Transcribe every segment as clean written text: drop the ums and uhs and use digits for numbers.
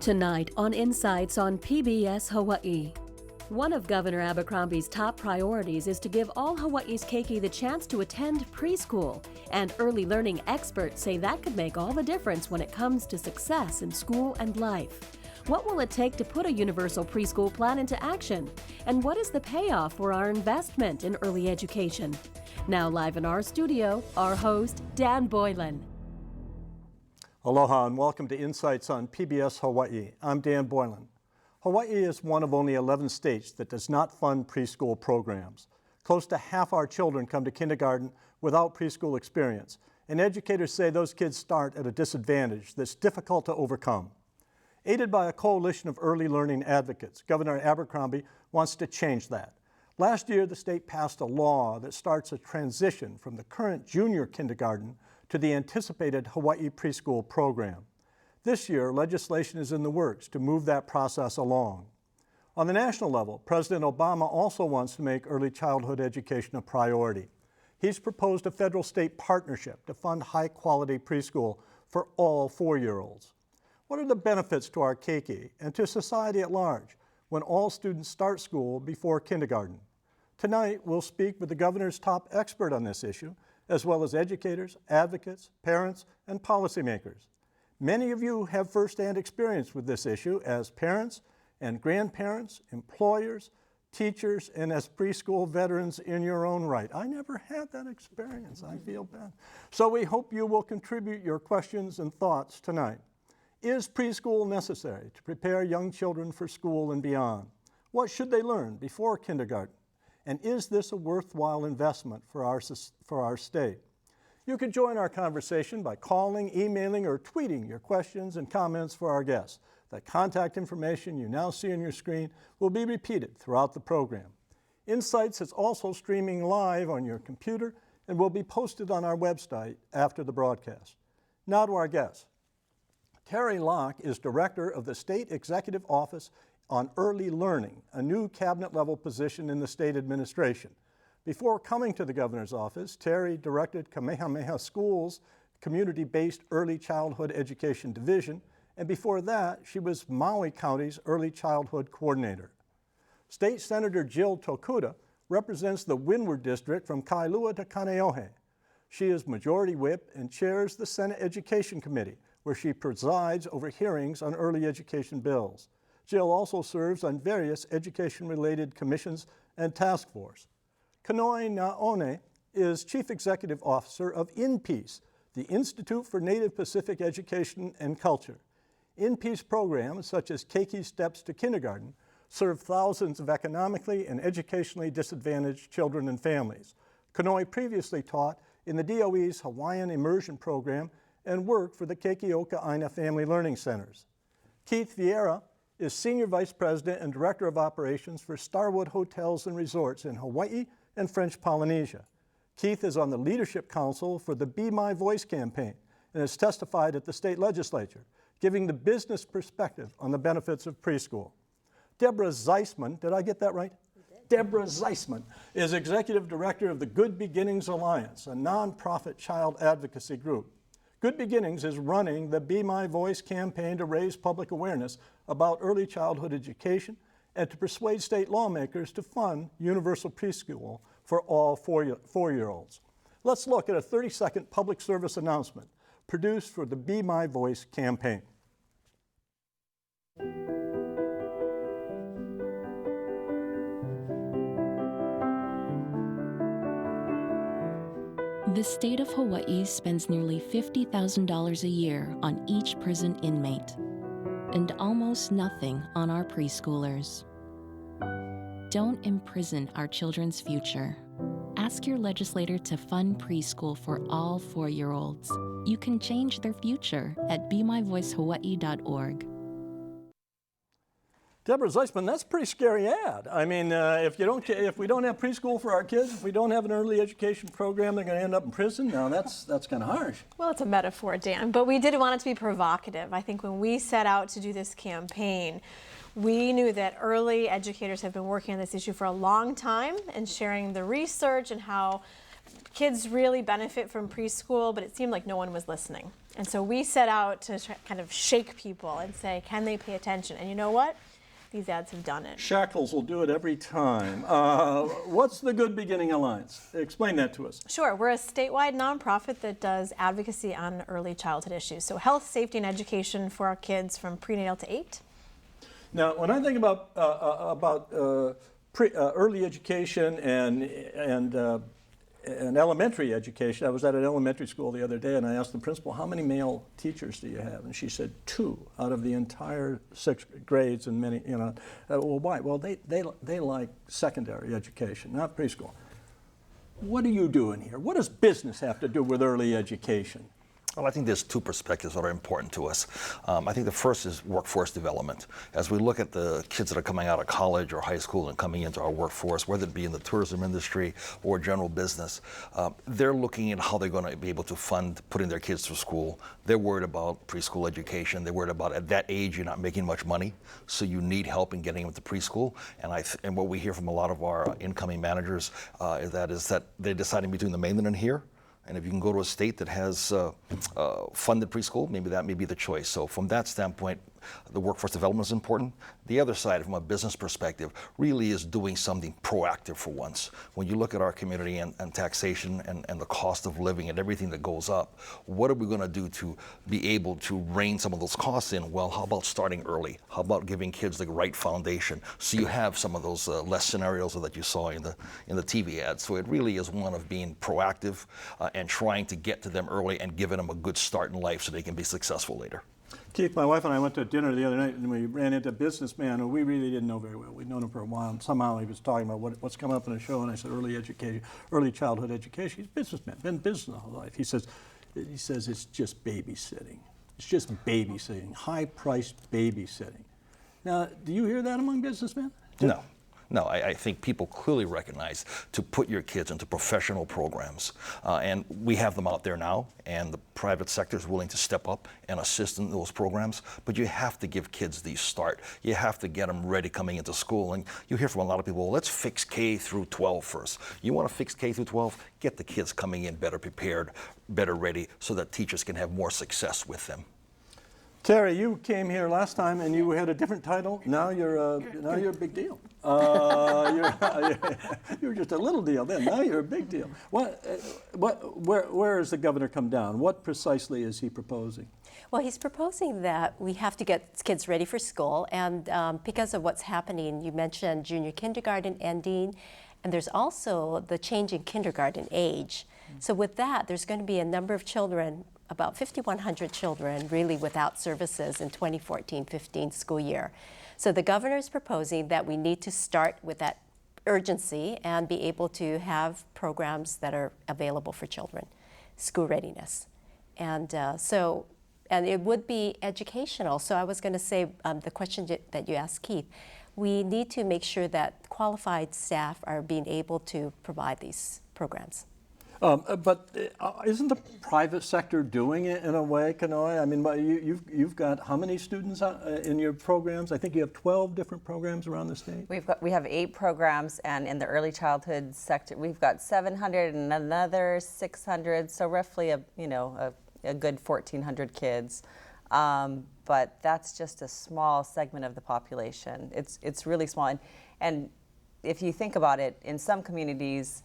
Tonight on Insights on PBS Hawaii. One of Governor Abercrombie's top priorities is to give all Hawaii's keiki the chance to attend preschool, and early learning experts say that could make all the difference when it comes to success in school and life. What will it take to put a universal preschool plan into action? And what is the payoff for our investment in early education? Now live in our studio, our host, Dan Boylan. Aloha and welcome to Insights on PBS Hawaii. I'm Dan Boylan. Hawaii is one of only 11 states that does not fund preschool programs. Close to half our children come to kindergarten without preschool experience, and educators say those kids start at a disadvantage that's difficult to overcome. Aided by a coalition of early learning advocates, Governor Abercrombie wants to change that. Last year, the state passed a law that starts a transition from the current junior kindergarten to the anticipated Hawaii preschool program. This year, legislation is in the works to move that process along. On the national level, President Obama also wants to make early childhood education a priority. He's proposed a federal-state partnership to fund high-quality preschool for all 4-year-olds. What are the benefits to our keiki and to society at large when all students start school before kindergarten? Tonight, we'll speak with the governor's top expert on this issue, as well as educators, advocates, parents, and policymakers. Many of you have firsthand experience with this issue as parents and grandparents, employers, teachers, and as preschool veterans in your own right. I never had that experience. I feel bad. So we hope you will contribute your questions and thoughts tonight. Is preschool necessary to prepare young children for school and beyond? What should they learn before kindergarten? And is this a worthwhile investment for our state? You can join our conversation by calling, emailing, or tweeting your questions and comments for our guests. The contact information you now see on your screen will be repeated throughout the program. Insights is also streaming live on your computer and will be posted on our website after the broadcast. Now to our guests. Terry Locke is director of the State Executive Office on Early Learning, a new cabinet-level position in the state administration. Before coming to the governor's office, Terry directed Kamehameha School's community-based early childhood education division, and before that, she was Maui County's early childhood coordinator. State Senator Jill Tokuda represents the Windward District from Kailua to Kanoe. She is Majority Whip and chairs the Senate Education Committee, where she presides over hearings on early education bills. Jill also serves on various education-related commissions and task force. Kanoe Naone is Chief Executive Officer of INPEACE, the Institute for Native Pacific Education and Culture. INPEACE programs, such as Keiki Steps to Kindergarten, serve thousands of economically and educationally disadvantaged children and families. Kanoe previously taught in the DOE's Hawaiian Immersion Program and worked for the Keikioka Aina Family Learning Centers. Keith Vieira is Senior Vice President and Director of Operations for Starwood Hotels and Resorts in Hawaii and French Polynesia. Keith is on the Leadership Council for the Be My Voice campaign and has testified at the state legislature, giving the business perspective on the benefits of preschool. Deborah Zysman, did I get that right? Deborah Zysman is Executive Director of the Good Beginnings Alliance, a nonprofit child advocacy group. Good Beginnings is running the Be My Voice campaign to raise public awareness about early childhood education and to persuade state lawmakers to fund universal preschool for all 4-year-olds. Let's look at a 30-second public service announcement produced for the Be My Voice campaign. The state of Hawaii spends nearly $50,000 a year on each prison inmate, and almost nothing on our preschoolers. Don't imprison our children's future. Ask your legislator to fund preschool for all 4-year-olds. You can change their future at BeMyVoiceHawaii.org. Deborah Zysman, that's a pretty scary ad. I mean, if we don't have preschool for our kids, if we don't have an early education program, they're going to end up in prison. Now, that's kind of harsh. Well, it's a metaphor, Dan, but we did want it to be provocative. I think when we set out to do this campaign, we knew that early educators have been working on this issue for a long time and sharing the research and how kids really benefit from preschool, but it seemed like no one was listening. And so we set out to kind of shake people and say, can they pay attention? And you know what? These ads have done it. Shackles will do it every time. What's the Good Beginning Alliance? Explain that to us. Sure. We're a statewide nonprofit that does advocacy on early childhood issues. So health, safety, and education for our kids from prenatal to 8. Now, when I think about early education and elementary education, I was at an elementary school the other day, and I asked the principal, how many male teachers do you have? And she said 2 out of the entire 6 grades, and many, well, why? Well, they like secondary education, not preschool. What are you doing here? What does business have to do with early education? Well, I think there's 2 perspectives that are important to us. I think the first is workforce development. As we look at the kids that are coming out of college or high school and coming into our workforce, whether it be in the tourism industry or general business, they're looking at how they're going to be able to fund putting their kids through school. They're worried about preschool education. They're worried about at that age you're not making much money, so you need help in getting them to preschool. And what we hear from a lot of our incoming managers is that they're deciding between the mainland and here. And if you can go to a state that has funded preschool, maybe that may be the choice. So from that standpoint, the workforce development is important. The other side, from a business perspective, really is doing something proactive for once. When you look at our community and taxation and the cost of living and everything that goes up, what are we going to do to be able to rein some of those costs in? Well, how about starting early? How about giving kids the right foundation so you have some of those less scenarios that you saw in the TV ads? So it really is one of being proactive and trying to get to them early and giving them a good start in life so they can be successful later. Keith, my wife and I went to dinner the other night, and we ran into a businessman who we really didn't know very well. We'd known him for a while, and somehow he was talking about what's coming up in the show, and I said, early childhood education. He's a businessman, been in business all his life. He says it's just babysitting. It's just babysitting, high-priced babysitting. Now, do you hear that among businessmen? No, I think people clearly recognize to put your kids into professional programs. And we have them out there now, and the private sector is willing to step up and assist in those programs. But you have to give kids the start. You have to get them ready coming into school. And you hear from a lot of people, well, let's fix K through 12 first. You want to fix K through 12? Get the kids coming in better prepared, better ready, so that teachers can have more success with them. Terry, you came here last time and you had a different title. Now you're a big deal. You were just a little deal then. Now you're a big deal. Where has the governor come down? What precisely is he proposing? Well, he's proposing that we have to get kids ready for school, and because of what's happening, you mentioned junior kindergarten ending, and there's also the change in kindergarten age. So with that, there's going to be a number of children, about 5,100 children really without services in 2014-15 school year. So the governor is proposing that we need to start with that urgency and be able to have programs that are available for children, school readiness. And and it would be educational. So I was going to say the question that you asked Keith, we need to make sure that qualified staff are being able to provide these programs. But isn't the private sector doing it in a way, Kanoe? I mean, you've got how many students in your programs? I think you have 12 different programs around the state. We have 8 programs, and in the early childhood sector, we've got 700 and another 600. So roughly a good 1,400 kids. But that's just a small segment of the population. It's really small, and if you think about it, in some communities,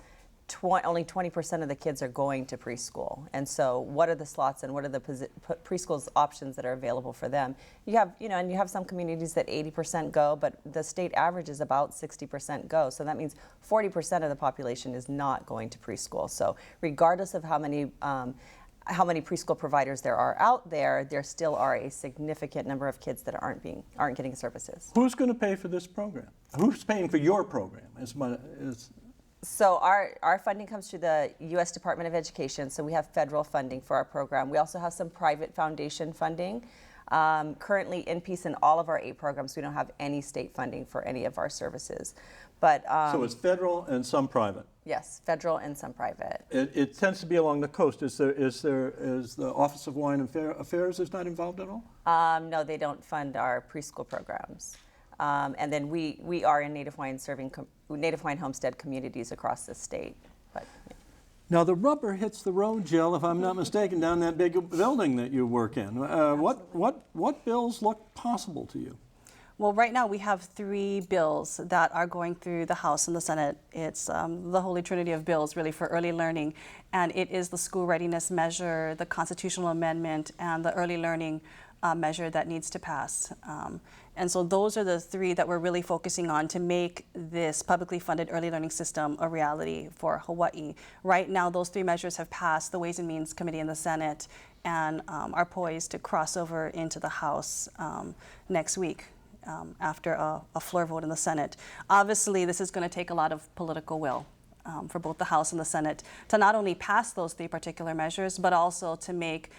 only 20% of the kids are going to preschool. And so what are the slots and what are the preschool's options that are available for them? You have, and you have some communities that 80% go, but the state average is about 60% go. So that means 40% of the population is not going to preschool. So regardless of how many preschool providers there are out there, there still are a significant number of kids that aren't getting services. Who's going to pay for this program? Who's paying for your program? So our funding comes through the U.S. Department of Education, so we have federal funding for our program. We also have some private foundation funding. Currently, INPEACE in all of our 8 programs, we don't have any state funding for any of our services. But so it's federal and some private? Yes, federal and some private. It tends to be along the coast. Is the Office of Hawaiian Affairs is not involved at all? No, they don't fund our preschool programs. And then we are in Native Hawaiian Homestead communities across the state. But, yeah. Now the rubber hits the road, Jill, if I'm not mistaken, down that big building that you work in. What bills look possible to you? Well, right now we have 3 bills that are going through the House and the Senate. It's the holy trinity of bills, really, for early learning. And it is the school readiness measure, the constitutional amendment, and the early learning measure that needs to pass. And so those are the 3 that we're really focusing on to make this publicly funded early learning system a reality for Hawaii. Right now, those 3 measures have passed the Ways and Means Committee in the Senate and are poised to cross over into the House next week. After a floor vote in the Senate. Obviously, this is going to take a lot of political will for both the House and the Senate to not only pass those 3 particular measures, but also to make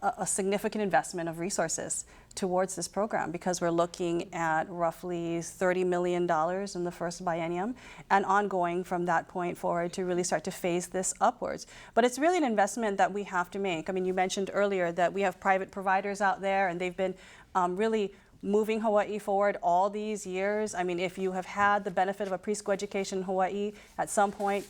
a significant investment of resources towards this program, because we're looking at roughly $30 million in the first biennium and ongoing from that point forward to really start to phase this upwards. But it's really an investment that we have to make. I mean, you mentioned earlier that we have private providers out there, and they've been really moving Hawaii forward all these years. I mean, if you have had the benefit of a preschool education in Hawaii at some point,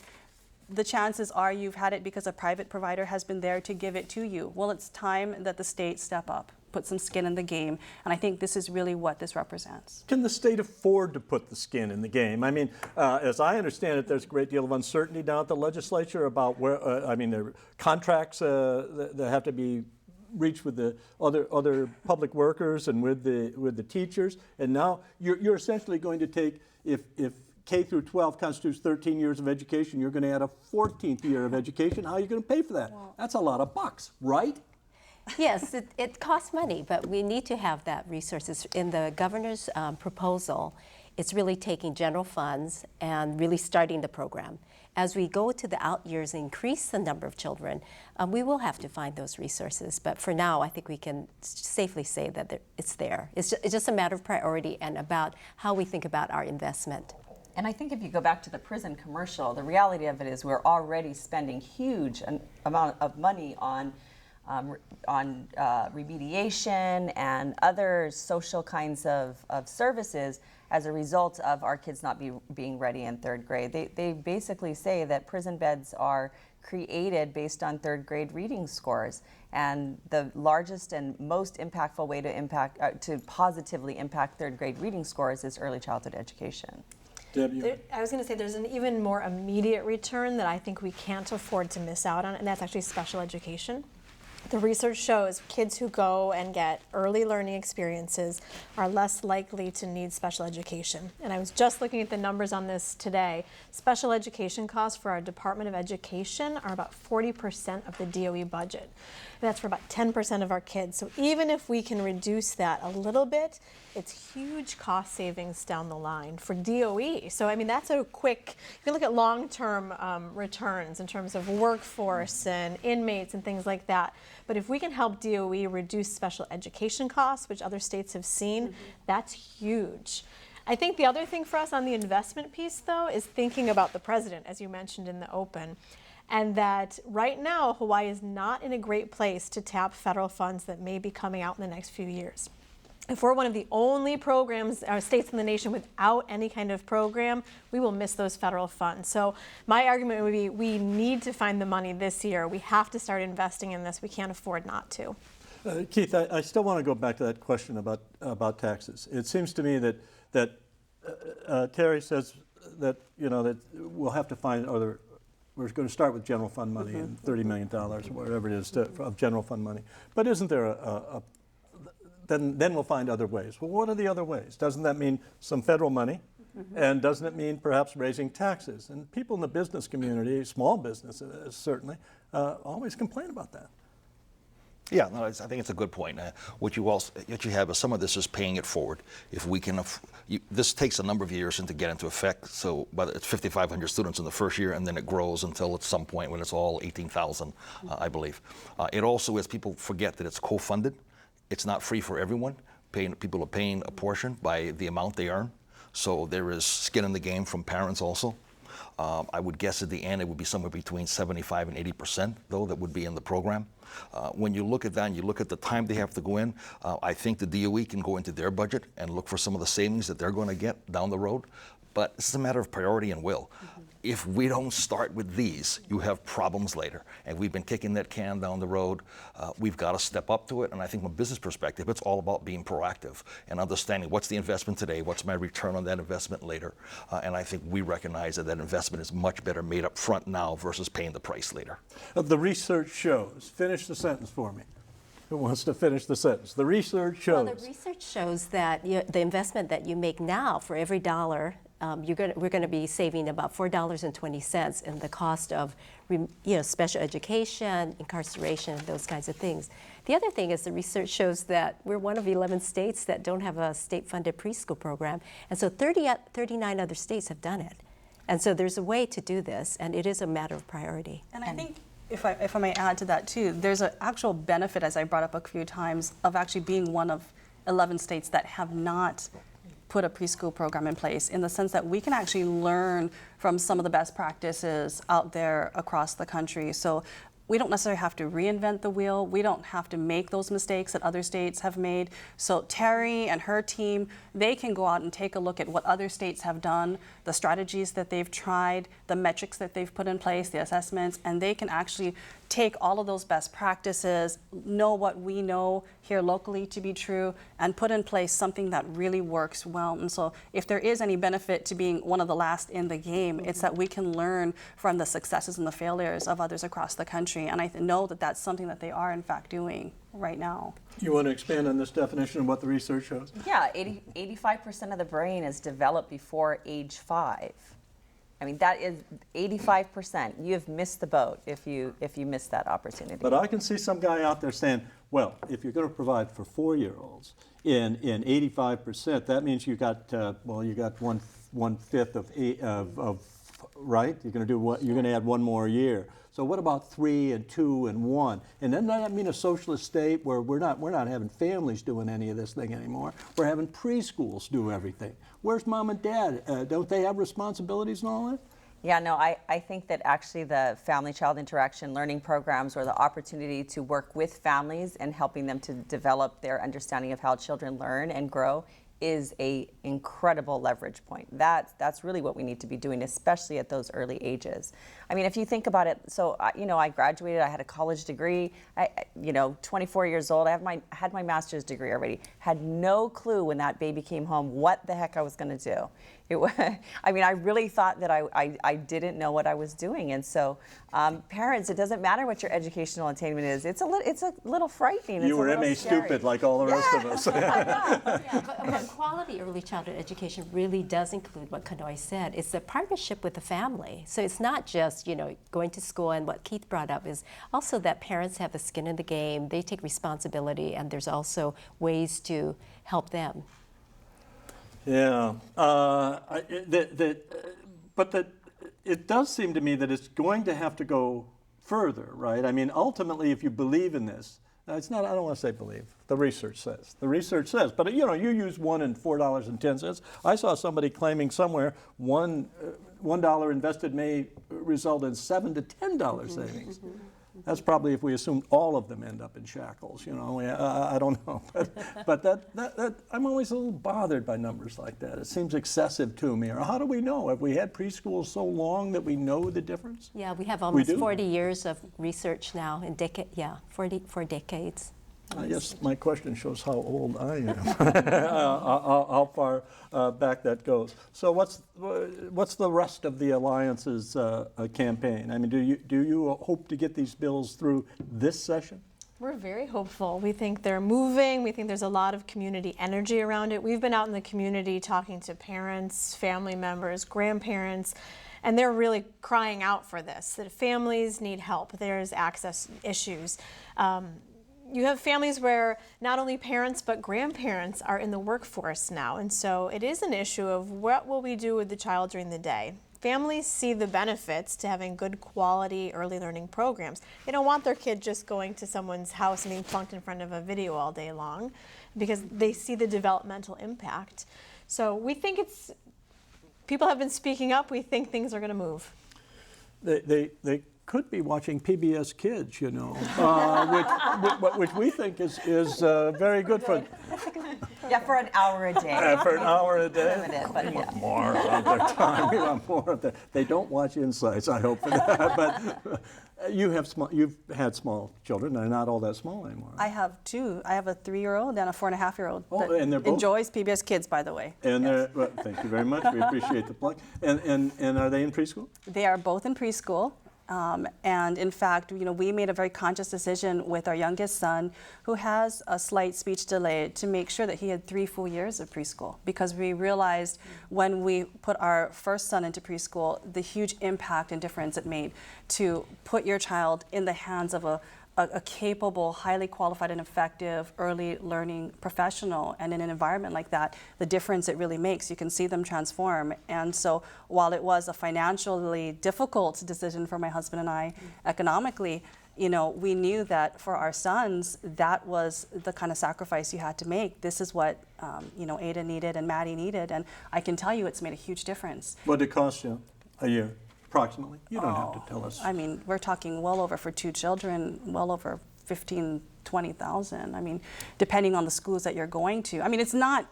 the chances are you've had it because a private provider has been there to give it to you. Well, it's time that the state step up, put some skin in the game, and I think this is really what this represents. Can the state afford to put the skin in the game? I mean, as I understand it, there's a great deal of uncertainty down at the legislature about where, there are contracts that have to be reach with the other public workers and with the teachers, and now you're essentially going to take, if K through 12 constitutes 13 years of education, you're going to add a 14th year of education. How are you going to pay for that? Well, that's a lot of bucks, right? Yes, it costs money, but we need to have that resources. In the governor's proposal, it's really taking general funds and really starting the program. As we go to the out years and increase the number of children, we will have to find those resources. But for now, I think we can safely say that it's there. It's just a matter of priority and about how we think about our investment. And I think if you go back to the prison commercial, the reality of it is we're already spending huge amount of money on remediation and other social kinds of services as a result of our kids not being ready in 3rd grade. They basically say that prison beds are created based on 3rd grade reading scores, and the largest and most impactful way to positively impact 3rd grade reading scores is early childhood education. I was going to say there's an even more immediate return that I think we can't afford to miss out on, and that's actually special education. The research shows kids who go and get early learning experiences are less likely to need special education. And I was just looking at the numbers on this today. Special education costs for our Department of Education are about 40% of the DOE budget. And that's for about 10% of our kids. So even if we can reduce that a little bit, it's huge cost savings down the line for DOE. So I mean, that's a quick, if you look at long-term returns in terms of workforce and inmates and things like that. But if we can help DOE reduce special education costs, which other states have seen, that's huge. I think the other thing for us on the investment piece, though, is thinking about the president, as you mentioned in the open. And that right now, Hawaii is not in a great place to tap federal funds that may be coming out in the next few years. If we're one of the only programs, states in the nation without any kind of program, we will miss those federal funds. So my argument would be we need to find the money this year. We have to start investing in this. We can't afford not to. Keith, I still want to go back to that question about taxes. It seems to me that Terry says that that we'll have to find other. We're going to start with general fund money and $30 million, whatever it is, of general fund money. But isn't there then we'll find other ways. Well, what are the other ways? Doesn't that mean some federal money? And doesn't it mean perhaps raising taxes? And people in the business community, small businesses certainly, always complain about that. Yeah, no, I think it's a good point. What you have is some of this is paying it forward. If we can, this takes a number of years to get into effect. So, but it's 5,500 students in the first year, and then it grows until at some point when it's all 18,000, I believe. It also is, people forget that it's co-funded. It's not free for everyone. People are paying a portion by the amount they earn. So there is skin in the game from parents also. I would guess at the end it would be somewhere between 75 and 80%, though, that would be in the program. When you look at that and you look at the time they have to go in, I think the DOE can go into their budget and look for some of the savings that they're going to get down the road. But this is a matter of priority and will. If we don't start with these, you have problems later. And we've been kicking that can down the road. We've got to step up to it. And I think from a business perspective, it's all about being proactive and understanding what's the investment today, what's my return on that investment later. And I think we recognize that that investment is much better made up front now versus paying the price later. The research shows, finish the sentence for me. Who wants to finish the sentence? The research shows. Well, the research shows that the investment that you make now for every dollar, we're going to be saving about $4.20 in the cost of special education, incarceration, those kinds of things. The other thing is the research shows that we're one of 11 states that don't have a state-funded preschool program, and so 39 other states have done it. And so there's a way to do this, and it is a matter of priority. And I think, if I may add to that too, there's an actual benefit, as I brought up a few times, of actually being one of 11 states that have not put a preschool program in place, in the sense that we can actually learn from some of the best practices out there across the country. So we don't necessarily have to reinvent the wheel. We don't have to make those mistakes that other states have made. So Terry and her team, they can go out and take a look at what other states have done, the strategies that they've tried, the metrics that they've put in place, the assessments, and they can actually take all of those best practices, know what we know here locally to be true, and put in place something that really works well. And so if there is any benefit to being one of the last in the game, it's that we can learn from the successes and the failures of others across the country. And I know that that's something that they are in fact doing right now. You want to expand on this definition of what the research shows? Yeah, 85% of the brain is developed before age 5. I mean, that is 85%. You have missed the boat if you miss that opportunity. But I can see some guy out there saying, well, if you're going to provide for 4-year-olds in 85%, that means you got one fifth of right. You're going to do what? You're going to add one more year. So what about 3 and 2 and 1? And doesn't that mean a socialist state where we're not having families doing any of this thing anymore? We're having preschools do everything. Where's mom and dad? Don't they have responsibilities and all that? Yeah, no, I think that actually the family-child interaction learning programs, or the opportunity to work with families and helping them to develop their understanding of how children learn and grow, is a incredible leverage point. That's really what we need to be doing, especially at those early ages. I mean, if you think about it, so I graduated, I had a college degree, 24 years old, I had my master's degree already, had no clue when that baby came home what the heck I was going to do. I really thought that I didn't know what I was doing, and so parents, it doesn't matter what your educational attainment is. It's a little frightening. You were MA stupid like all the rest of us. But quality early childhood education really does include what Kanoe said. It's a partnership with the family. So it's not just going to school, and what Keith brought up is also that parents have the skin in the game. They take responsibility, and there's also ways to help them. Yeah, it does seem to me that it's going to have to go further, right? I mean, ultimately, if you believe in this, it's not. I don't want to say believe. The research says. The research says. But you use $1 and $4.10. I saw somebody claiming somewhere $1 invested may result in $7 to $10 savings. That's probably if we assume all of them end up in shackles. I don't know, but that I'm always a little bothered by numbers like that. It seems excessive to me. Or how do we know? Have we had preschool so long that we know the difference? Yeah, we have almost 40 years of research now, in for decades. I guess my question shows how old I am, how far back that goes. So what's the rest of the Alliance's campaign? I mean, do you hope to get these bills through this session? We're very hopeful. We think they're moving. We think there's a lot of community energy around it. We've been out in the community talking to parents, family members, grandparents, and they're really crying out for this, that families need help. There's access issues. You have families where not only parents but grandparents are in the workforce now, and so it is an issue of what will we do with the child during the day. Families see the benefits to having good quality early learning programs. They don't want their kid just going to someone's house and being plunked in front of a video all day long, because they see the developmental impact. So we think people have been speaking up. We think things are going to move. They could be watching PBS Kids, you know, which we think is very good for. Yeah, for an hour a day. For an hour a day. Limited, but yeah. More of their time. We want more of that. They don't watch Insights, I hope for that. But you've had small children. They're not all that small anymore. I have two. I have a 3-year-old and a 4.5-year-old. Oh, and they're both enjoys PBS Kids, by the way. And they're, well, thank you very much. We appreciate the plug. And are they in preschool? They are both in preschool. And in fact, you know, we made a very conscious decision with our youngest son, who has a slight speech delay, to make sure that he had 3 full years of preschool, because we realized when we put our first son into preschool, the huge impact and difference it made to put your child in the hands of a capable, highly qualified and effective early learning professional, and in an environment like that, the difference it really makes, you can see them transform. And so while it was a financially difficult decision for my husband and I, economically, you know, we knew that for our sons, that was the kind of sacrifice you had to make. This is what, you know, Ada needed and Maddie needed, and I can tell you it's made a huge difference. What did it cost you a year? Approximately? You don't have to tell us. I mean, we're talking well over, for 2 children, well over 15, 20,000. I mean, depending on the schools that you're going to. I mean, it's not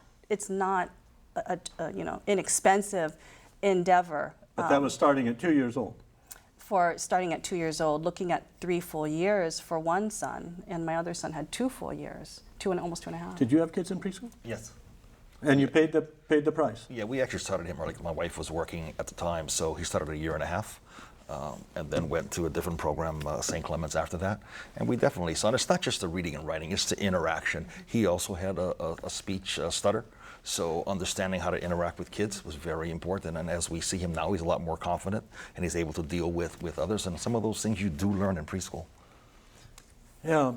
a you know, inexpensive endeavor. But that was starting at 2 years old. For starting at 2 years old, looking at 3 full years for one son, and my other son had 2 full years, almost 2.5. Did you have kids in preschool? Yes. And you paid the price? Yeah, we actually started him early. My wife was working at the time, so he started 1.5 years, and then went to a different program, St. Clement's, after that. And we definitely saw, and it's not just the reading and writing, it's the interaction. He also had a speech stutter, so understanding how to interact with kids was very important. And as we see him now, he's a lot more confident, and he's able to deal with others. And some of those things you do learn in preschool. Yeah.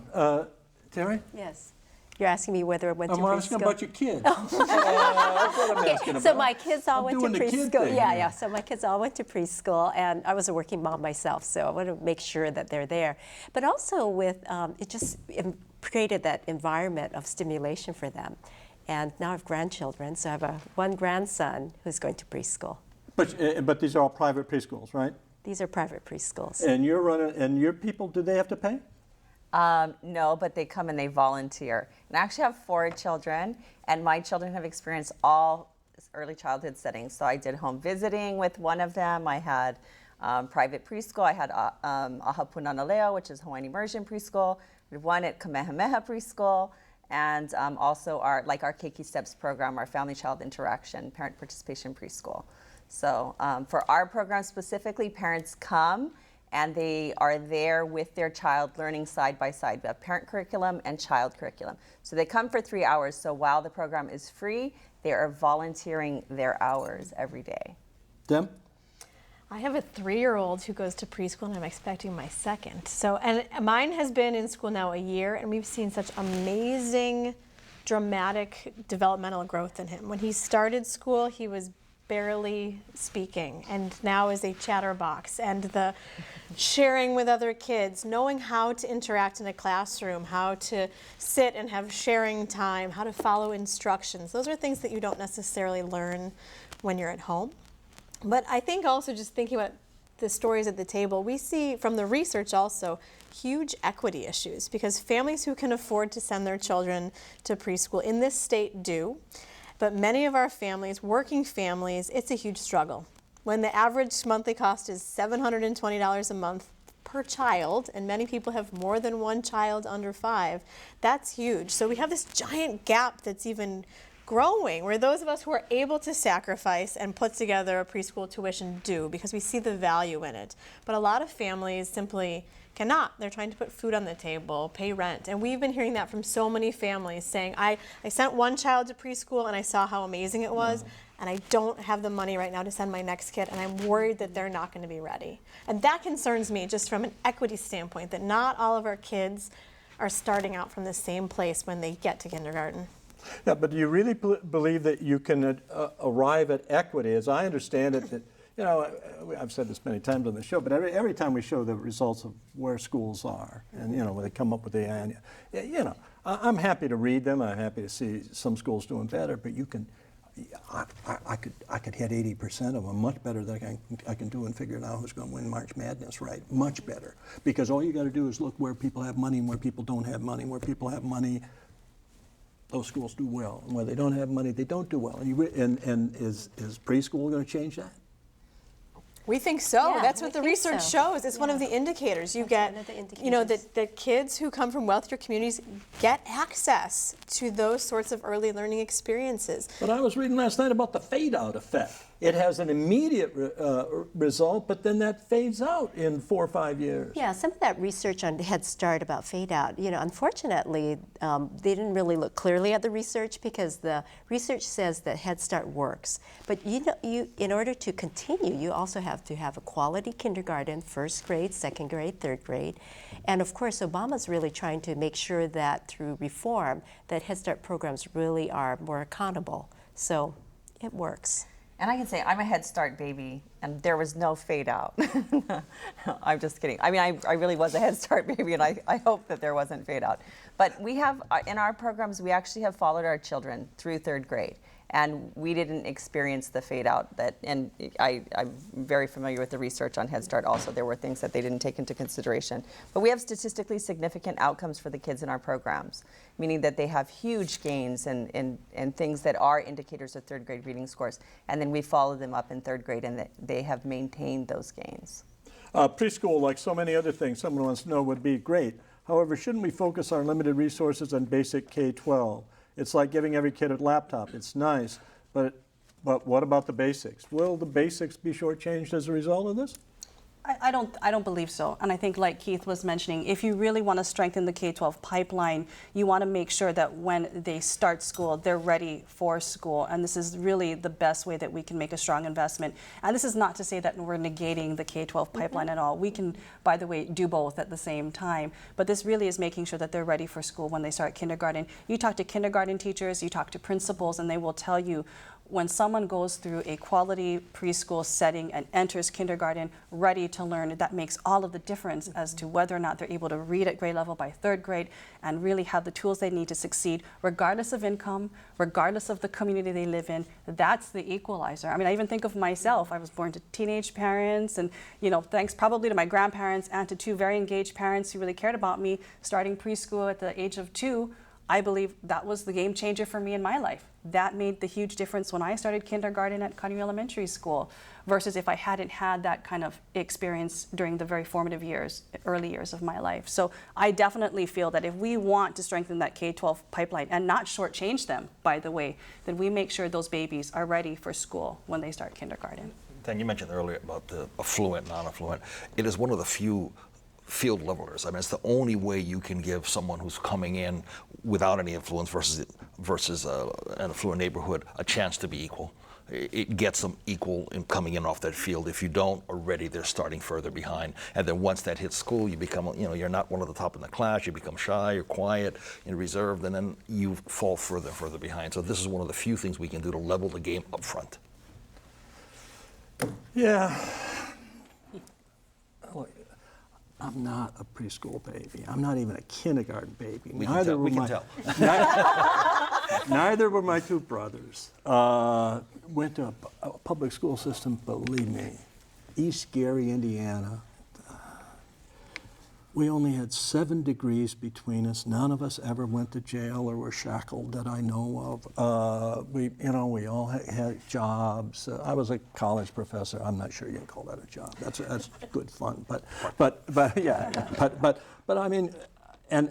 Terry? Yes. You're asking me whether I went to preschool? I'm asking about your kids. That's what I'm asking about. So my kids all went to preschool. Yeah. So my kids all went to preschool, and I was a working mom myself, so I want to make sure that they're there. But also with, it just created that environment of stimulation for them. And now I have grandchildren, so I have one grandson who's going to preschool. But these are all private preschools, right? These are private preschools. And you're running, and your people, do they have to pay? No, but they come and they volunteer. And I actually have 4 children, and my children have experienced all early childhood settings. So I did home visiting with one of them. I had private preschool. I had Ahapuna Leo, which is Hawaiian immersion preschool. We had one at Kamehameha preschool, and also our Keiki Steps program, our family child interaction, parent participation preschool. So for our program specifically, parents come and they are there with their child learning side by side. We have parent curriculum and child curriculum. So they come for 3 hours. So while the program is free, they are volunteering their hours every day. Deb? I have a 3-year-old who goes to preschool, and I'm expecting my second. So, and mine has been in school now a year, and we've seen such amazing, dramatic developmental growth in him. When he started school, he was barely speaking, and now is a chatterbox, and the sharing with other kids, knowing how to interact in a classroom, how to sit and have sharing time, how to follow instructions. Those are things that you don't necessarily learn when you're at home. But I think also, just thinking about the stories at the table, we see from the research also huge equity issues, because families who can afford to send their children to preschool in this state do. But many of our families, working families, it's a huge struggle. When the average monthly cost is $720 a month per child, and many people have more than one child under 5, that's huge. So we have this giant gap that's even growing, where those of us who are able to sacrifice and put together a preschool tuition do, because we see the value in it. But a lot of families simply cannot. They're trying to put food on the table, pay rent. And we've been hearing that from so many families saying, I sent one child to preschool and I saw how amazing it was, and I don't have the money right now to send my next kid, and I'm worried that they're not going to be ready. And that concerns me, just from an equity standpoint, that not all of our kids are starting out from the same place when they get to kindergarten. Yeah, but do you really believe that you can arrive at equity? As I understand it, that, you know, I've said this many times on the show, but every time we show the results of where schools are, and, you know, when they come up with the, you know, I'm happy to read them. I'm happy to see some schools doing better, but you I could hit 80% of them much better than I can do and figure out who's going to win March Madness, right? Much better. Because all you got to do is look where people have money and where people don't have money. Where people have money, those schools do well. And where they don't have money, they don't do well. And is preschool going to change that? We think so. Yeah, That's what we the think research so. shows. It's one of the indicators. You That's get, one of the you know, indicators. that kids who come from wealthier communities get access to those sorts of early learning experiences. But I was reading last night about the fade-out effect. It has an immediate result, but then that fades out in 4 or 5 years. Yeah, some of that research on Head Start about fade out, you know, unfortunately, they didn't really look clearly at the research because the research says that Head Start works. But you know, in order to continue, you also have to have a quality kindergarten, first grade, second grade, third grade. And of course, Obama's really trying to make sure that through reform, that Head Start programs really are more accountable. So it works. And I can say I'm a Head Start baby, and there was no fade out. No, I'm just kidding. I mean, I really was a Head Start baby, and I hope that there wasn't fade out. But we have, in our programs, we actually have followed our children through third grade. And we didn't experience the fade out and I'm very familiar with the research on Head Start also. There were things that they didn't take into consideration. But we have statistically significant outcomes for the kids in our programs, meaning that they have huge gains and things that are indicators of third grade reading scores. And then we follow them up in third grade and they have maintained those gains. Preschool, like so many other things someone wants to know, would be great. However, shouldn't we focus our limited resources on basic K-12? It's like giving every kid a laptop. It's nice, but what about the basics? Will the basics be shortchanged as a result of this? I don't believe so. And I think, like Keith was mentioning, if you really want to strengthen the K-12 pipeline, you want to make sure that when they start school, they're ready for school. And this is really the best way that we can make a strong investment. And this is not to say that we're negating the K-12 pipeline at all. We can, by the way, do both at the same time. But this really is making sure that they're ready for school when they start kindergarten. You talk to kindergarten teachers, you talk to principals, and they will tell you when someone goes through a quality preschool setting and enters kindergarten ready to learn, that makes all of the difference as to whether or not they're able to read at grade level by third grade and really have the tools they need to succeed, regardless of income, regardless of the community they live in. That's the equalizer. I mean, I even think of myself. I was born to teenage parents, and you know, thanks probably to my grandparents and to 2 very engaged parents who really cared about me, starting preschool at the age of 2, I believe that was the game changer for me in my life. That made the huge difference when I started kindergarten at Kanoe Elementary School versus if I hadn't had that kind of experience during the very formative years, early years of my life. So I definitely feel that if we want to strengthen that K-12 pipeline and not shortchange them, by the way, then we make sure those babies are ready for school when they start kindergarten. Dan, you mentioned earlier about the affluent, non-affluent. It is one of the few field levelers. I mean, it's the only way you can give someone who's coming in without any influence versus an affluent neighborhood a chance to be equal. It gets them equal in coming in off that field. If you don't, already they're starting further behind. And then once that hits school, you become, you know, you're not one of the top in the class. You become shy, you're quiet, you're reserved, and then you fall further and further behind. So this is one of the few things we can do to level the game up front. Yeah. I'm not a preschool baby. I'm not even a kindergarten baby. We can tell. Neither were my 2 brothers. Went to a public school system, believe me, East Gary, Indiana. We only had 7 degrees between us. None of us ever went to jail or were shackled that I know of. We all had jobs. I was a college professor. I'm not sure you can call that a job. That's good fun. But I mean, and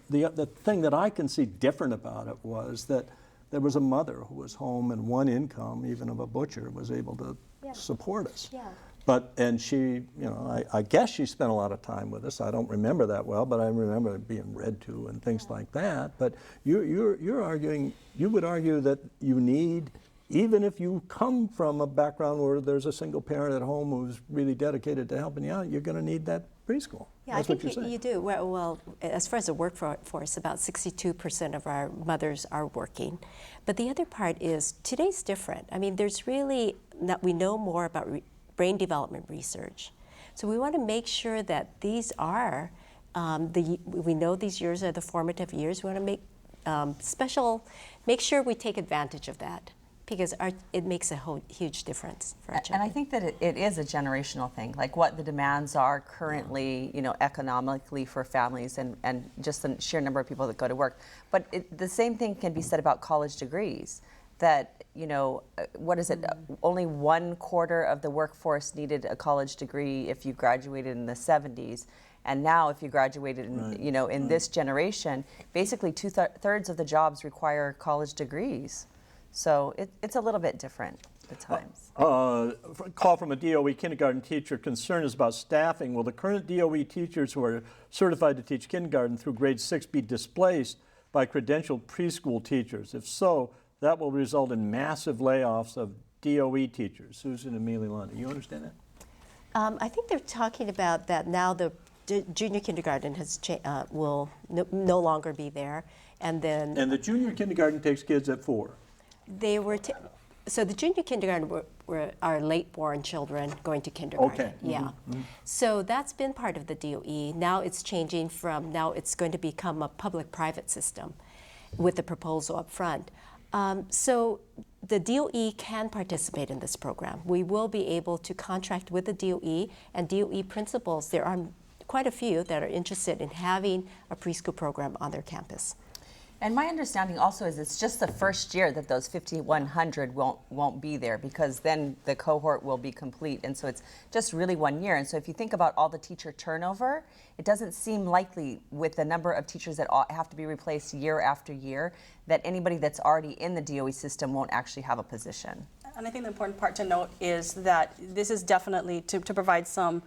the thing that I can see different about it was that there was a mother who was home and one income, even of a butcher, was able to support us. Yeah. And she, you know, I guess she spent a lot of time with us. I don't remember that well, but I remember being read to and things like that. But you're arguing, you would argue that you need, even if you come from a background where there's a single parent at home who's really dedicated to helping you out, you're going to need that preschool. Yeah, That's I think what you're saying. you do. Well, as far as the workforce, about 62% of our mothers are working. But the other part is, today's different. I mean, there's really, we know more about brain development research. So we want to make sure that these are, we know these years are the formative years. We want to make make sure we take advantage of that, because it makes a huge difference for our children. And I think that it is a generational thing, like what the demands are currently, economically for families and just the sheer number of people that go to work. But the same thing can be said about college degrees, that, what is it, only 1/4 of the workforce needed a college degree if you graduated in the 70s. And now if you graduated in, in this generation, basically 2/3 of the jobs require college degrees. So it's a little bit different at times. Call from a DOE kindergarten teacher. Concern is about staffing. Will the current DOE teachers who are certified to teach kindergarten through grade 6 be displaced by credentialed preschool teachers? If so, that will result in massive layoffs of DOE teachers. Susan and Mililani, you understand that? I think they're talking about that now. The junior kindergarten will no longer be there, and then And the junior kindergarten takes kids at 4. they were. So the junior kindergarten were our late-born children going to kindergarten. Okay. Yeah. So that's been part of the DOE. Now it's changing now it's going to become a public-private system with the proposal up front. So the DOE can participate in this program. We will be able to contract with the DOE and DOE principals. There are quite a few that are interested in having a preschool program on their campus. And my understanding also is it's just the first year that those 5,100 won't be there, because then the cohort will be complete, and so it's just really 1 year. And so if you think about all the teacher turnover, it doesn't seem likely, with the number of teachers that have to be replaced year after year, that anybody that's already in the DOE system won't actually have a position. And I think the important part to note is that this is definitely to provide some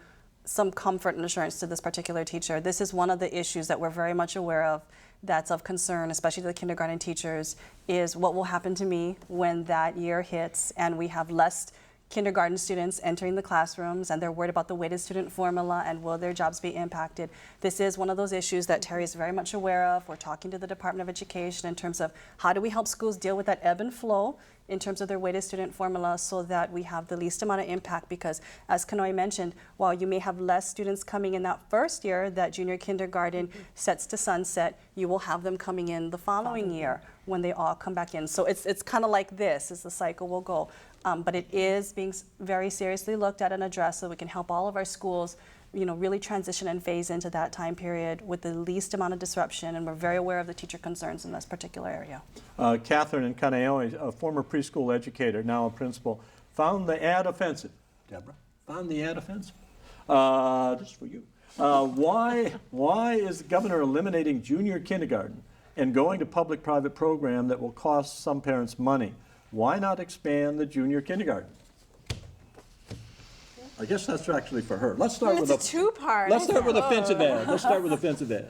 comfort and assurance to this particular teacher. This is one of the issues that we're very much aware of that's of concern, especially to the kindergarten teachers, is what will happen to me when that year hits and we have less kindergarten students entering the classrooms and they're worried about the weighted student formula and will their jobs be impacted. This is one of those issues that Terry is very much aware of. We're talking to the Department of Education in terms of how do we help schools deal with that ebb and flow in terms of their weighted student formula so that we have the least amount of impact, because as Kanoe mentioned, while you may have less students coming in that first year that junior kindergarten sets to sunset, you will have them coming in the following year when they all come back in. So it's kind of like this as the cycle will go. But it is being very seriously looked at and addressed so we can help all of our schools really transition and phase into that time period with the least amount of disruption, and we're very aware of the teacher concerns in this particular area. Catherine in Kanoe, a former preschool educator, now a principal, found the ad offensive. Deborah, found the ad offensive? This is for you. Why is the governor eliminating junior kindergarten and going to public-private program that will cost some parents money? Why not expand the junior kindergarten? I guess that's actually for her. Let's start with a two-part. Let's start with offensive ad. Let's start with offensive ad.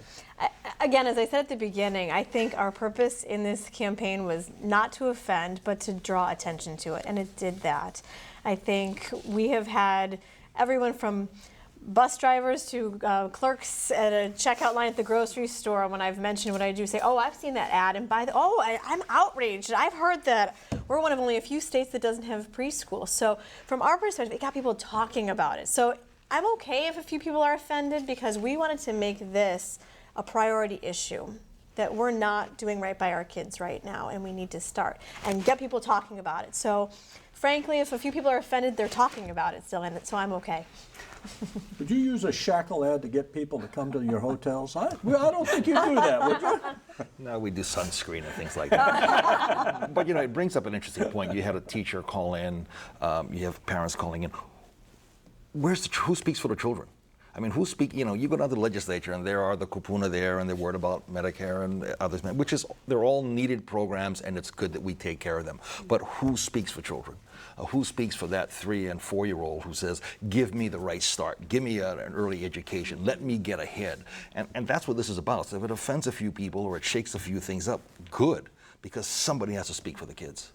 Again, as I said at the beginning, I think our purpose in this campaign was not to offend, but to draw attention to it, and it did that. I think we have had everyone from bus drivers to clerks at a checkout line at the grocery store. When I've mentioned what I do, say, "Oh, I've seen that ad," and I'm outraged. I've heard that we're one of only a few states that doesn't have preschool. So from our perspective, it got people talking about it. So I'm okay if a few people are offended, because we wanted to make this a priority issue, that we're not doing right by our kids right now, and we need to start and get people talking about it. So frankly, if a few people are offended, they're talking about it still, and so I'm okay. Would you use a shackle ad to get people to come to your hotels? I don't think you'd do that, would you? No, we do sunscreen and things like that. But it brings up an interesting point. You had a teacher call in, you have parents calling in. Who speaks for the children? I mean, you go down to the legislature and there are the kupuna there and they're worried about Medicare and others, they're all needed programs, and it's good that we take care of them. But who speaks for children? Who speaks for that 3- and 4-year-old who says, give me the right start, give me an early education, let me get ahead? And that's what this is about. So if it offends a few people or it shakes a few things up, good, because somebody has to speak for the kids.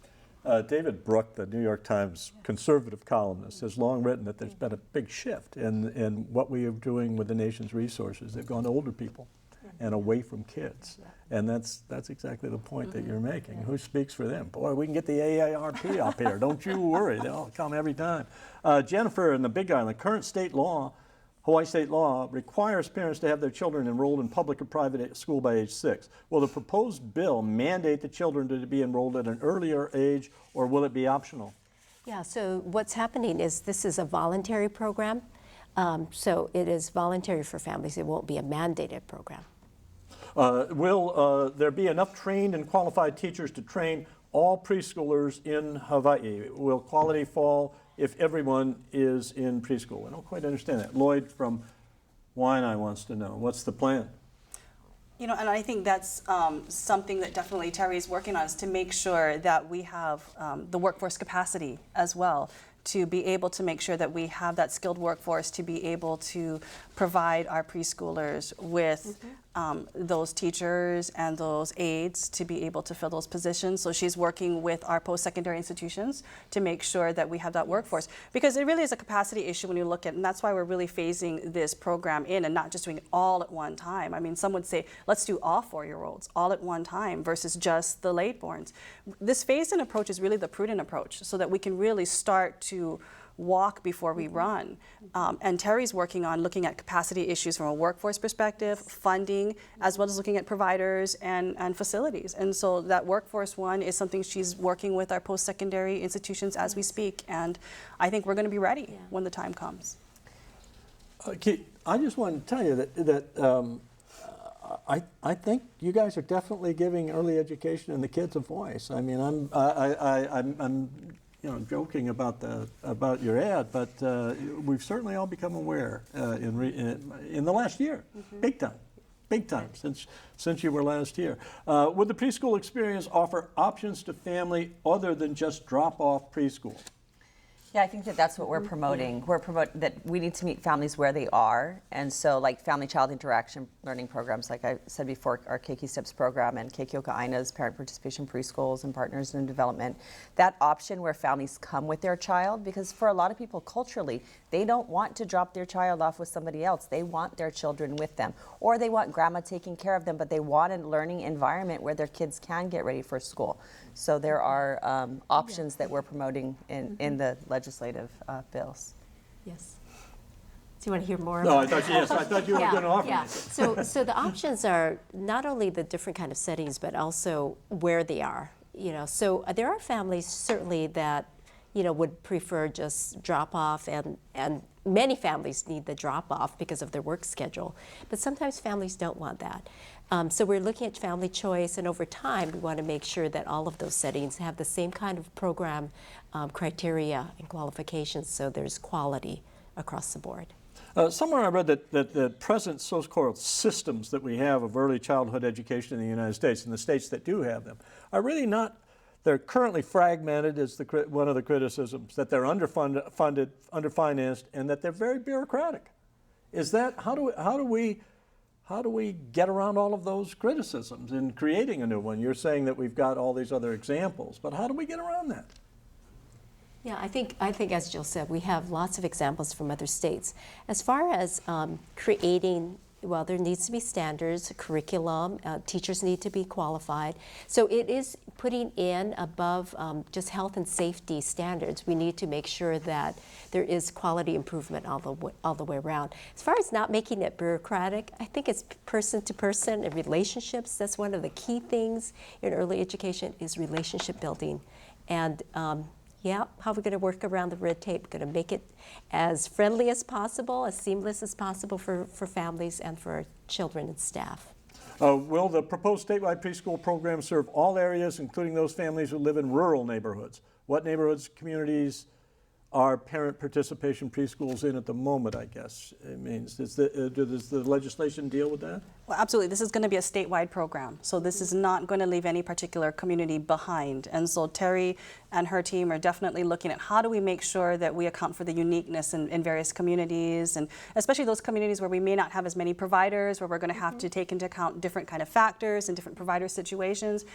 David Brooke, the New York Times conservative columnist, has long written that there's been a big shift in what we are doing with the nation's resources. They've gone to older people and away from kids. And that's exactly the point that you're making. Who speaks for them? Boy, we can get the AARP up here. Don't you worry. They'll come every time. Jennifer in the Big Island, current state law Hawaii state law requires parents to have their children enrolled in public or private school by age 6. Will the proposed bill mandate the children to be enrolled at an earlier age, or will it be optional? Yeah, so what's happening is this is a voluntary program. So it is voluntary for families. It won't be a mandated program. Will there be enough trained and qualified teachers to train all preschoolers in Hawaii? Will quality fall if everyone is in preschool? I don't quite understand that. Lloyd from Waianae wants to know, what's the plan? You know, and I think that's something that definitely Terry is working on, is to make sure that we have the workforce capacity as well, to be able to make sure that we have that skilled workforce to be able to provide our preschoolers with those teachers and those aides to be able to fill those positions. So she's working with our post-secondary institutions to make sure that we have that workforce, because it really is a capacity issue when you look at, and that's why we're really phasing this program in and not just doing it all at one time. I mean, some would say, let's do all 4-year-olds all at one time versus just the late-borns. This phased-in approach is really the prudent approach, so that we can really start to walk before we run. And Terry's working on looking at capacity issues from a workforce perspective, funding, as well as looking at providers and facilities. And so that workforce one is something she's working with our post-secondary institutions as we speak. And I think we're going to be ready when the time comes. I just want to tell you that I think you guys are definitely giving early education and the kids a voice. I mean, I'm joking about your ad, but we've certainly all become aware in the last year, big time since you were last here. Would the preschool experience offer options to family other than just drop-off preschool? Yeah, I think that's what we're promoting. We're promoting that we need to meet families where they are, and so like family-child interaction learning programs, like I said before, our Keiki Steps program and Keikioka Aina's parent participation preschools and partners in development. That option where families come with their child, because for a lot of people culturally, they don't want to drop their child off with somebody else. They want their children with them, or they want grandma taking care of them, but they want a learning environment where their kids can get ready for school. So there are options that we're promoting in the legislative bills. Yes. Do you want to hear more? No, I thought you were going to offer. Yeah. So the options are not only the different kind of settings, but also where they are. So there are families certainly that would prefer just drop off, and many families need the drop off because of their work schedule. But sometimes families don't want that. So we're looking at family choice, and over time we want to make sure that all of those settings have the same kind of program criteria and qualifications, so there's quality across the board. Somewhere I read that the present so-called systems that we have of early childhood education in the United States, and the states that do have them, are really not. They're currently fragmented, is one of the criticisms, that they're underfunded, underfinanced, and that they're very bureaucratic. Is that how do we get around all of those criticisms in creating a new one? You're saying that we've got all these other examples, but how do we get around that? Yeah, I think as Jill said, we have lots of examples from other states. As far as creating, well, there needs to be standards, curriculum, teachers need to be qualified. So it is putting in above just health and safety standards. We need to make sure that there is quality improvement all the way around. As far as not making it bureaucratic, I think it's person to person and relationships. That's one of the key things in early education is relationship building. And how are we going to work around the red tape? Going to make it as friendly as possible, as seamless as possible for families and for children and staff. Will the proposed statewide preschool program serve all areas, including those families who live in rural neighborhoods? What neighborhoods, communities are parent participation preschools in at the moment, I guess it means? Does the legislation deal with that? Well, absolutely. This is going to be a statewide program. So this is not going to leave any particular community behind. And so Terry and her team are definitely looking at how do we make sure that we account for the uniqueness in various communities, and especially those communities where we may not have as many providers, where we're going to have to take into account different kind of factors and different provider situations.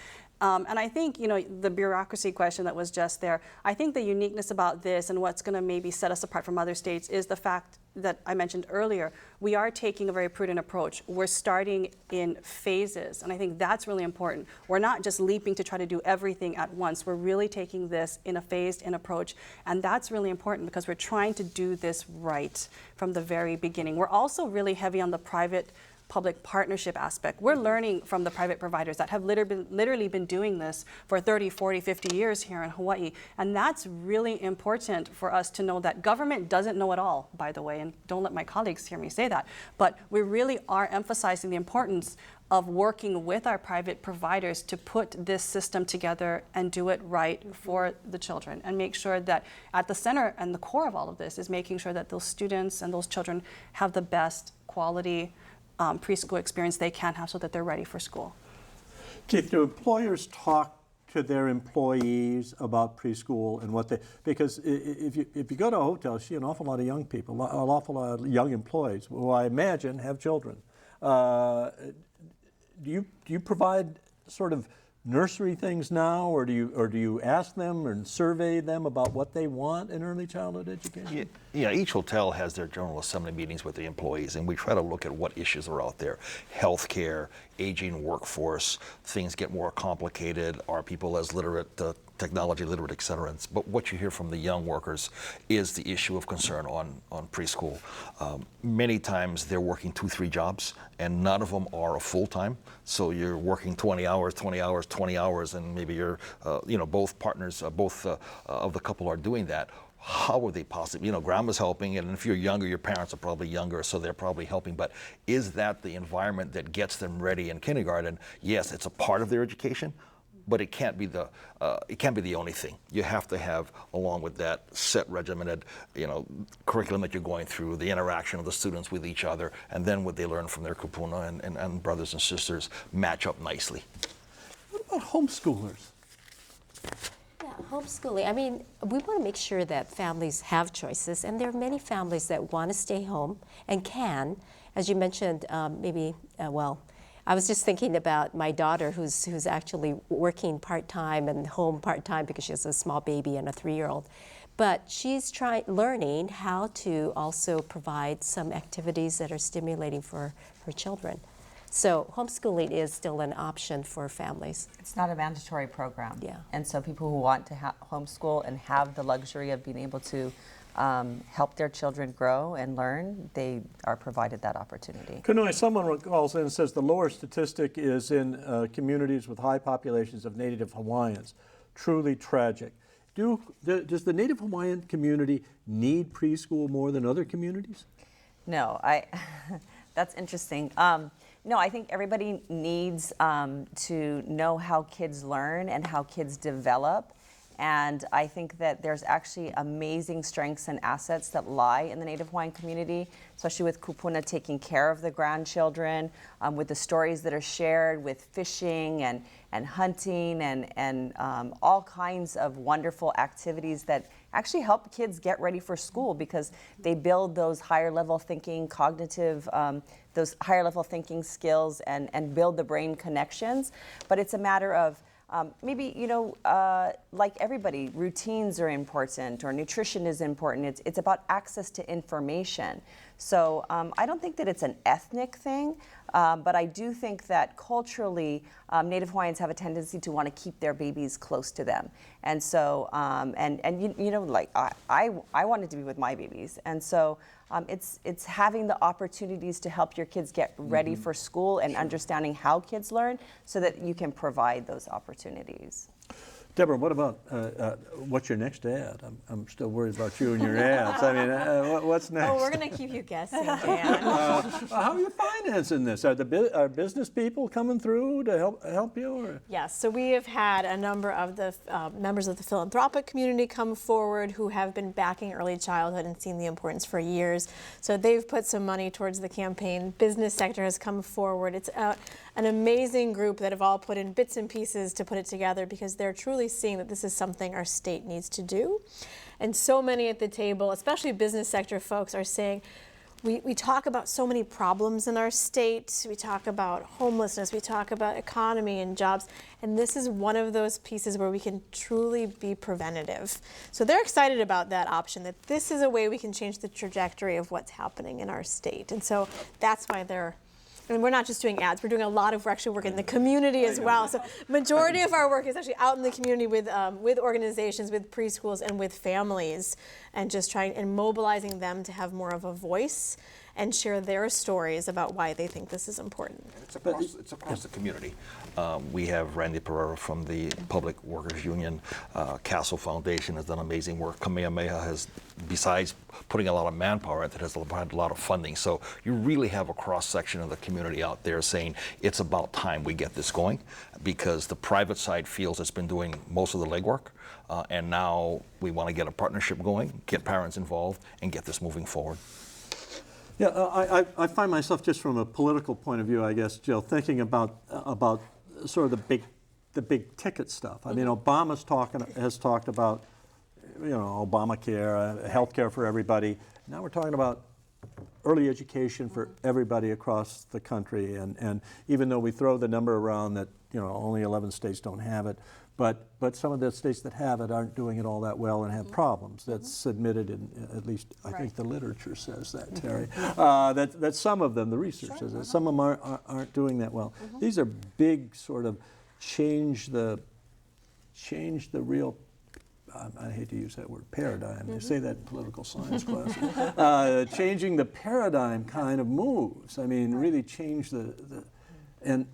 And I think, the bureaucracy question that was just there, I think the uniqueness about this and what's going to maybe set us apart from other states is the fact that I mentioned earlier, we are taking a very prudent approach. We're starting in phases, and I think that's really important. We're not just leaping to try to do everything at once. We're really taking this in a phased-in approach, and that's really important because we're trying to do this right from the very beginning. We're also really heavy on the private-public partnership aspect. We're learning from the private providers that have literally been doing this for 30, 40, 50 years here in Hawaii. And that's really important for us to know that government doesn't know it all, by the way, and don't let my colleagues hear me say that. But we really are emphasizing the importance of working with our private providers to put this system together and do it right for the children, and make sure that at the center and the core of all of this is making sure that those students and those children have the best quality preschool experience they can have so that they're ready for school. Keith, do employers talk to their employees about preschool and what they, because if you go to a hotel, you see an awful lot of young people, an awful lot of young employees who I imagine have children. Do you provide sort of nursery things now, or do you ask them and survey them about what they want in early childhood education? Yeah, each hotel has their General Assembly meetings with the employees, and we try to look at what issues are out there. Healthcare, aging workforce, things get more complicated. Are people as literate, technology literate, et cetera? But what you hear from the young workers is the issue of concern on preschool. Many times they're working 2-3 jobs, and none of them are a full-time. So you're working 20 hours, 20 hours, 20 hours, and maybe you're, both partners, both of the couple are doing that. How are they possible? Grandma's helping, and if you're younger, your parents are probably younger, so they're probably helping. But is that the environment that gets them ready in kindergarten? Yes, it's a part of their education, but it can't be the only thing. You have to have, along with that, set regimented, curriculum that you're going through, the interaction of the students with each other, and then what they learn from their kupuna and brothers and sisters match up nicely. What about homeschoolers? Yeah, homeschooling. I mean, we want to make sure that families have choices, and there are many families that want to stay home and can. As you mentioned, I was just thinking about my daughter who's actually working part-time and home part-time because she has a small baby and a 3-year-old. But she's learning how to also provide some activities that are stimulating for her children. So homeschooling is still an option for families. It's not a mandatory program. Yeah. And so people who want to homeschool and have the luxury of being able to help their children grow and learn, they are provided that opportunity. Kanoe, someone calls in and says the lower statistic is in communities with high populations of Native Hawaiians. Truly tragic. Does the Native Hawaiian community need preschool more than other communities? No, that's interesting. No, I think everybody needs to know how kids learn and how kids develop. And I think that there's actually amazing strengths and assets that lie in the Native Hawaiian community, especially with kupuna taking care of the grandchildren, with the stories that are shared with fishing and hunting and all kinds of wonderful activities that actually help kids get ready for school because they build those higher level thinking, cognitive, those higher level thinking skills and build the brain connections. But it's a matter of like everybody, routines are important or nutrition is important. It's about access to information. So I don't think that it's an ethnic thing, but I do think that culturally, Native Hawaiians have a tendency to want to keep their babies close to them. And so, like I wanted to be with my babies. And so it's having the opportunities to help your kids get ready for school and understanding how kids learn so that you can provide those opportunities. Deborah, what about what's your next ad? I'm still worried about you and your ads. I mean, what's next? Oh, we're going to keep you guessing, Dan. How are you financing this? Are business people coming through to help you? Or? Yes, so we have had a number of the members of the philanthropic community come forward who have been backing early childhood and seen the importance for years. So they've put some money towards the campaign. Business sector has come forward. It's an amazing group that have all put in bits and pieces to put it together because they're truly seeing that this is something our state needs to do. And so many at the table, especially business sector folks, are saying, we talk about so many problems in our state. We talk about homelessness, we talk about economy and jobs, and this is one of those pieces where we can truly be preventative. So they're excited about that option, that this is a way we can change the trajectory of what's happening in our state. And so that's why and we're not just doing ads, we're doing a lot of, we're actually working in the community as well. So majority of our work is actually out in the community with organizations, with preschools, and with families, and just trying and mobilizing them to have more of a voice and share their stories about why they think this is important. It's across the community. We have Randy Pereira from the Public Workers Union. Castle Foundation has done amazing work. Kamehameha has, besides putting a lot of manpower into it, has provided a lot of funding. So you really have a cross-section of the community out there saying it's about time we get this going, because the private side feels it's been doing most of the legwork. And now we want to get a partnership going, get parents involved, and get this moving forward. Yeah, I find myself, just from a political point of view, I guess, Jill, thinking about sort of the big ticket stuff. I mean, Obama has talked about, Obamacare, health care for everybody. Now we're talking about early education for everybody across the country. And even though we throw the number around that, only 11 states don't have it, but some of the states that have it aren't doing it all that well and have problems. That's admitted in, at least I think the literature says that, Terry. That some of them, the research says that, some of them aren't doing that well. These are big sort of change the real, I hate to use that word, paradigm. They say that in political science classes. Changing the paradigm kind of moves. I mean, really change and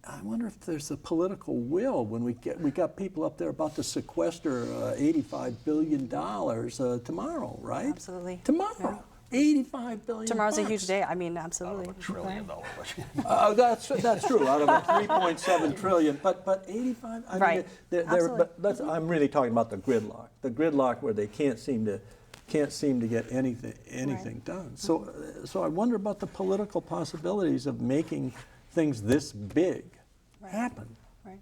I wonder if there's a political will when we got people up there about to sequester $85 billion tomorrow, right? Absolutely. Tomorrow. Yeah. $85 billion. Tomorrow's a huge day. I mean, absolutely. Out of $1 trillion budget. That's true. Out of a 3.7 trillion, but 85. I right. mean, but I'm really talking about the gridlock. The gridlock where they can't seem to get anything done. So I wonder about the political possibilities of making things this big happen. Right.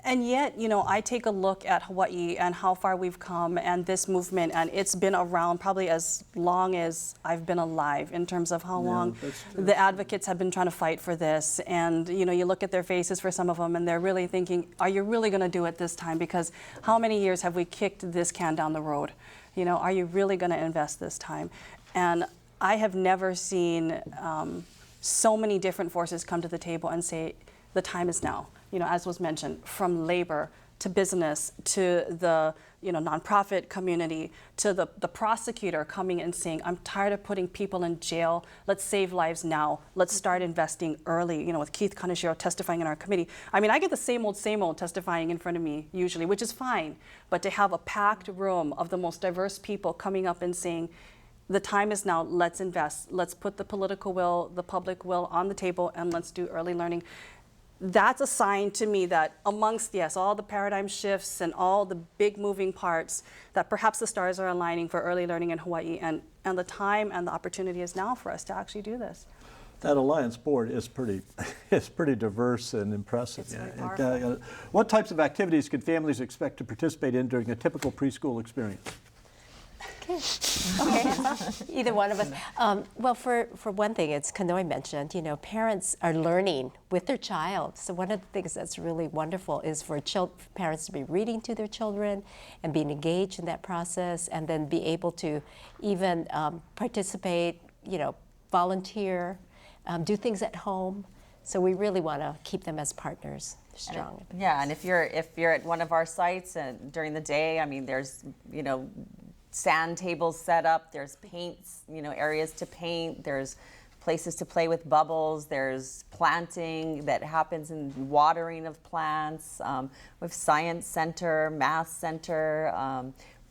And yet, I take a look at Hawaii and how far we've come and this movement, and it's been around probably as long as I've been alive in terms of how long the advocates have been trying to fight for this. And, you look at their faces for some of them and they're really thinking, are you really going to do it this time? Because how many years have we kicked this can down the road? Are you really going to invest this time? And I have never seen so many different forces come to the table and say, the time is now. As was mentioned, from labor to business to the nonprofit community to the prosecutor coming and saying, I'm tired of putting people in jail. Let's save lives now. Let's start investing early. With Keith Kaneshiro testifying in our committee. I mean, I get the same old testifying in front of me usually, which is fine. But to have a packed room of the most diverse people coming up and saying, the time is now, let's invest. Let's put the political will, the public will on the table, and let's do early learning. That's a sign to me that amongst, all the paradigm shifts and all the big moving parts, that perhaps the stars are aligning for early learning in Hawaii, and the time and the opportunity is now for us to actually do this. That Alliance board is pretty diverse and impressive. It's very powerful. What types of activities could families expect to participate in during a typical preschool experience? Okay. Either one of us. Well, for one thing, it's Kanoe mentioned, parents are learning with their child. So one of the things that's really wonderful is for parents to be reading to their children and being engaged in that process, and then be able to even participate, volunteer, do things at home. So we really want to keep them as partners. Strong. Yeah, and if you're at one of our sites and during the day, I mean, there's sand tables set up, there's paints, areas to paint, there's places to play with bubbles, there's planting that happens in watering of plants, we have science center, math center,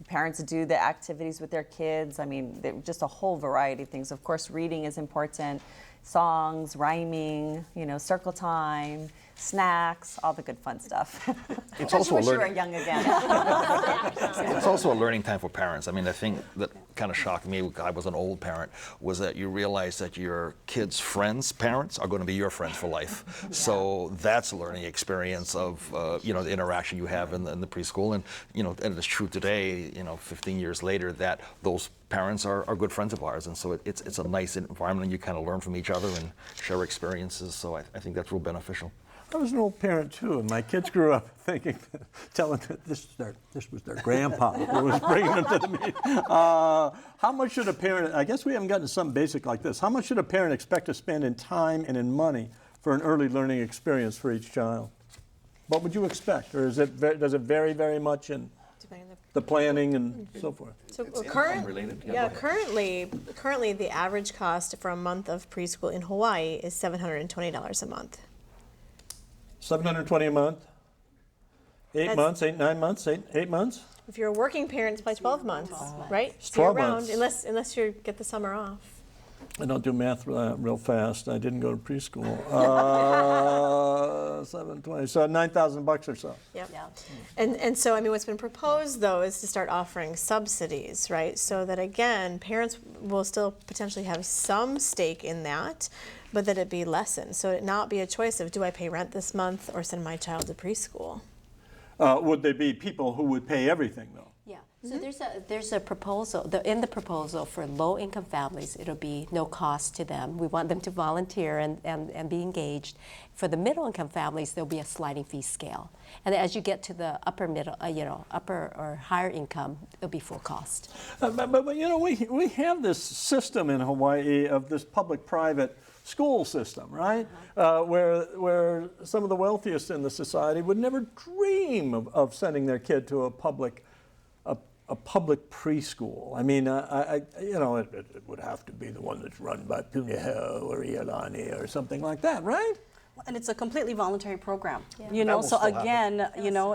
parents do the activities with their kids. I mean, just a whole variety of things. Of course, reading is important, songs, rhyming, circle time. snacks, all the good fun stuff. It's also a wish you were learning. young again. It's also a learning time for parents. I mean, the thing that kind of shocked me, I was an old parent, was that you realize that your kids' friends' parents are going to be your friends for life. So that's a learning experience of the interaction you have in the preschool, and and it's true today, 15 years later, that those parents are good friends of ours, and so it's a nice environment, and you kind of learn from each other and share experiences. So I think that's real beneficial. I was an old parent too, and my kids grew up telling that this was their grandpa who was bringing them to the meeting. How much should a parent, I guess we haven't gotten to something basic like this, how much should a parent expect to spend in time and in money for an early learning experience for each child? What would you expect, or does it vary very much in the planning and so forth? So Related? currently the average cost for a month of preschool in Hawaii is $720 a month. $720 a month? 9 months, 8 months? If you're a working parent, it's by 12 months, right? It's So you're 12 around, months. unless you get the summer off. I don't do math real fast. I didn't go to preschool. 720, so $9,000 or so. Yep. Yeah. And so, I mean, what's been proposed, though, is to start offering subsidies, right? So that, again, parents will still potentially have some stake in that, but that it be lessened. So it not be a choice of, do I pay rent this month or send my child to preschool? Would there be people who would pay everything, though? Yeah, so there's a proposal, in the proposal for low-income families, it'll be no cost to them. We want them to volunteer and be engaged. For the middle-income families, there'll be a sliding fee scale. And as you get to the upper or higher income, it'll be full cost. But we have this system in Hawaii of this public-private school system, right? Where some of the wealthiest in the society would never dream of sending their kid to a public preschool. I mean, it would have to be the one that's run by Punahou or Iolani or something like that, right? And it's a completely voluntary program. Yeah. So again,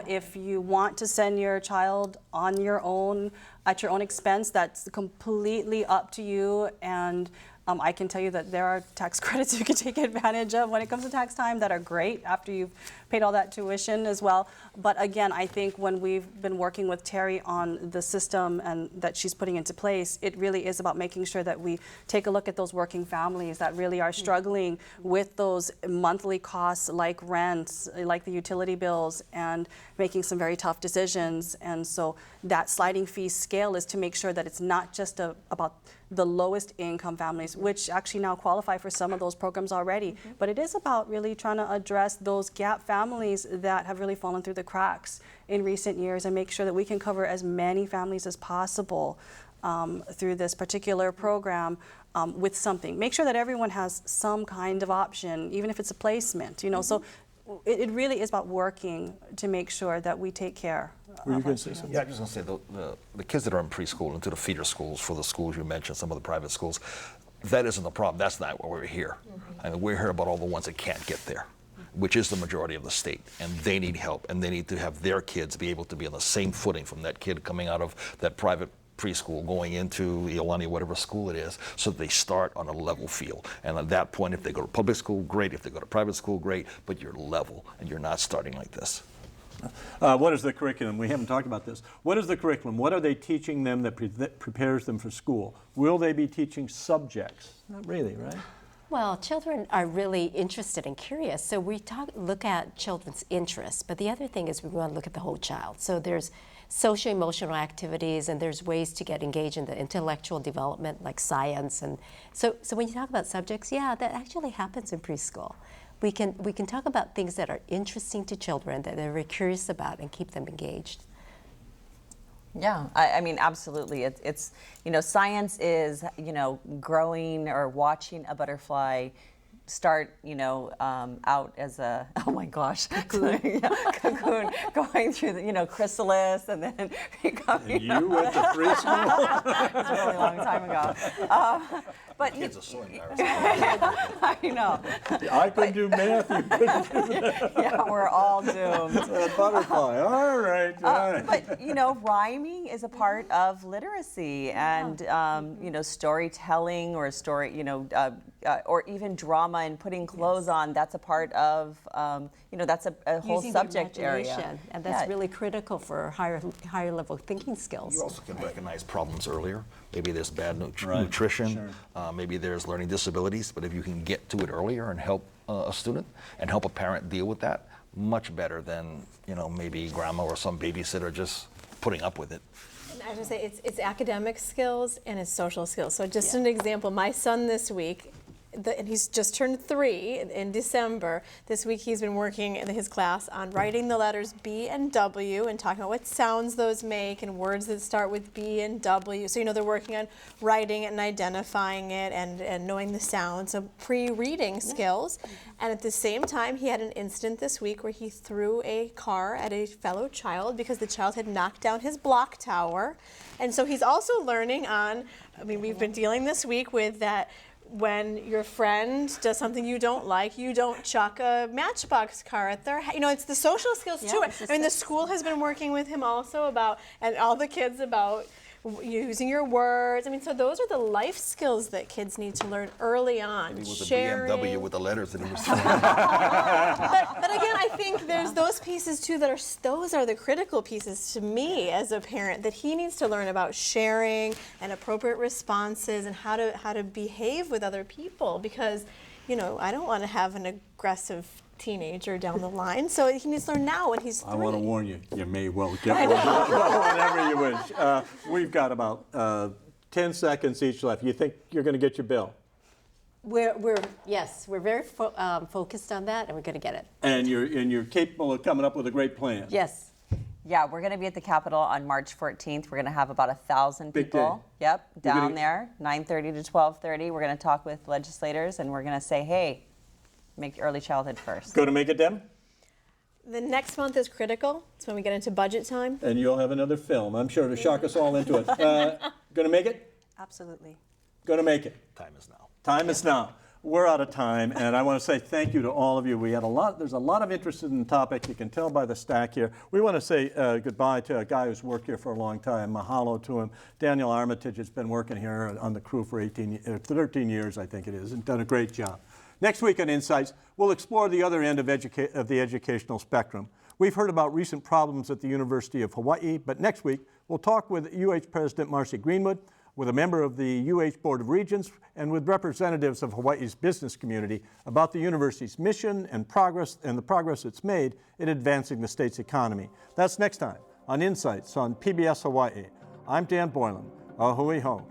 if you want to send your child on your own, at your own expense, that's completely up to you. And I can tell you that there are tax credits you can take advantage of when it comes to tax time that are great after you've paid all that tuition as well. But again, I think when we've been working with Terry on the system and that she's putting into place, it really is about making sure that we take a look at those working families that really are struggling with those monthly costs like rents, like the utility bills, and making some very tough decisions. And so that sliding fee scale is to make sure that it's not just about the lowest income families, which actually now qualify for some of those programs already. But it is about really trying to address those gap families that have really fallen through the cracks in recent years and make sure that we can cover as many families as possible through this particular program with something. Make sure that everyone has some kind of option, even if it's a placement, So it really is about working to make sure that we take care. Were you going to say something? Yeah, I was just going to say, the kids that are in preschool and to the feeder schools, for the schools you mentioned, some of the private schools, that isn't the problem. That's not why we're here. I mean, we're here about all the ones that can't get there, which is the majority of the state. And they need help, and they need to have their kids be able to be on the same footing from that kid coming out of that private preschool going into Iolani, whatever school it is, so that they start on a level field. And at that point, if they go to public school, great. If they go to private school, great. But you're level, and you're not starting like this. What is the curriculum? We haven't talked about this. What is the curriculum? What are they teaching them that prepares them for school? Will they be teaching subjects? Not really, right? Well, children are really interested and curious, so we look at children's interests, but the other thing is we want to look at the whole child. So there's socio-emotional activities, and there's ways to get engaged in the intellectual development like science. And so when you talk about subjects, yeah, that actually happens in preschool. We can talk about things that are interesting to children, that they're very curious about, and keep them engaged. Yeah, I mean, absolutely. It's science is, growing or watching a butterfly start, out as a, oh my gosh, cocoon, going through the, chrysalis and then becoming. And you went to preschool? It's a really long time ago. But kids are so embarrassed. I know. I couldn't do math, you couldn't do that. Yeah, we're all doomed. Butterfly, all right. But, rhyming is a part of literacy and, storytelling or or even drama and putting clothes on, that's a part of, that's a whole Using subject the area. imagination, and that's really critical for higher level thinking skills. You also can recognize problems earlier. Maybe there's bad nutrition, maybe there's learning disabilities, but if you can get to it earlier and help a student and help a parent deal with that, much better than, maybe grandma or some babysitter just putting up with it. I would say it's academic skills and it's social skills. So just an example, my son this week, and he's just turned 3 in December. This week he's been working in his class on writing the letters B and W and talking about what sounds those make and words that start with B and W. So they're working on writing it and identifying it and knowing the sounds, so pre-reading skills. And at the same time, he had an incident this week where he threw a car at a fellow child because the child had knocked down his block tower. And so he's also learning we've been dealing this week with that. When your friend does something you don't like, you don't chuck a Matchbox car at their head. It's the social skills too. The school has been working with him also and all the kids about using your words. So those are the life skills that kids need to learn early on. It was Sharing. a BMW with the letters that he was saying. But again, I think there's those pieces too those are the critical pieces to me as a parent that he needs to learn about sharing and appropriate responses and how to behave with other people, because I don't want to have an aggressive teenager down the line, so he needs to learn now when he's 3. I want to warn you, you may well get one whenever you wish. We've got about 10 seconds each left. You think you're going to get your bill? We're very focused on that, and we're going to get it. And you're capable of coming up with a great plan. Yes. Yeah, we're going to be at the Capitol on March 14th. We're going to have about 1,000 people. Big day. Yep, down there, 9:30 to 12:30. We're going to talk with legislators, and we're going to say, hey, make early childhood first. Going to make it, Deb? The next month is critical. It's when we get into budget time. And you'll have another film, I'm sure, to shock us all into it. Going to make it? Absolutely. Going to make it. Time is now. Time is now. We're out of time, and I want to say thank you to all of you. There's a lot of interest in the topic. You can tell by the stack here. We want to say goodbye to a guy who's worked here for a long time. Mahalo to him. Daniel Armitage has been working here on the crew for 13 years, I think it is, and done a great job. Next week on Insights, we'll explore the other end of the educational spectrum. We've heard about recent problems at the University of Hawaii, but next week we'll talk with UH President Marcy Greenwood, with a member of the UH Board of Regents, and with representatives of Hawaii's business community about the university's mission and the progress it's made in advancing the state's economy. That's next time on Insights on PBS Hawaii. I'm Dan Boylan. Ahui ho.